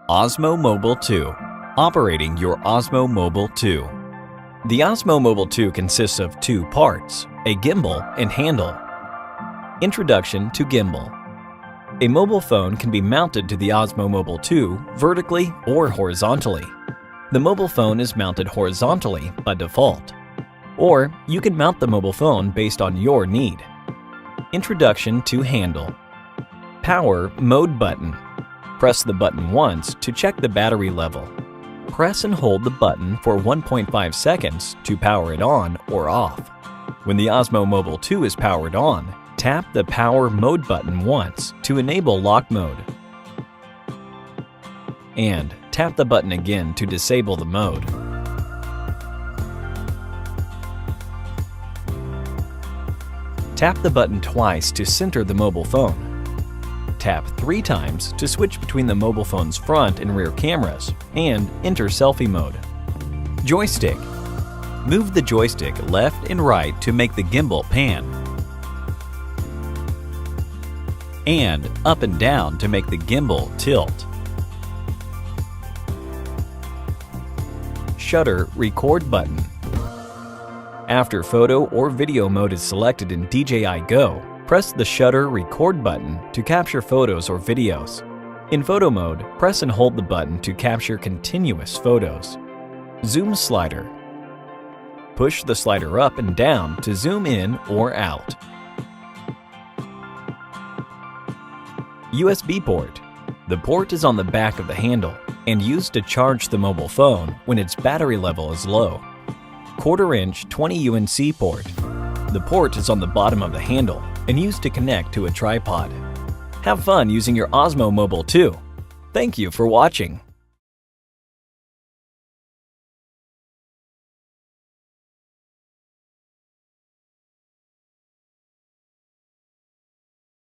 Osmo Mobile2. Operating your Osmo Mobile2. The Osmo Mobile2 consists of two parts, a gimbal and handle. Introduction to gimbal. A mobile phone can be mounted to the Osmo Mobile2 vertically or horizontally. The mobile phone is mounted horizontally by default. Or you can mount the mobile phone based on your need. Introduction to handle. Power mode button. Press the button once to check the battery level. Press and hold the button for 1.5 seconds to power it on or off. When the Osmo Mobile2 is powered on, tap the power mode button once to enable lock mode. And tap the button again to disable the mode. Tap the button twice to center the mobile phone. Tap 3 times to switch between the mobile phone's front and rear cameras and enter selfie mode. Joystick. Move the joystick left and right to make the gimbal pan, and up and down to make the gimbal tilt. Shutter record button. After photo or video mode is selected in DJI Go, press the shutter record button to capture photos or videos. In photo mode, press and hold the button to capture continuous photos. Zoom slider. Push the slider up and down to zoom in or out. USB port. The port is on the back of the handle and used to charge the mobile phone when its battery level is low. 1/4-inch 20 UNC port. The port is on the bottom of the handle and used to connect to a tripod. Have fun using your Osmo Mobile2. Thank you for watching.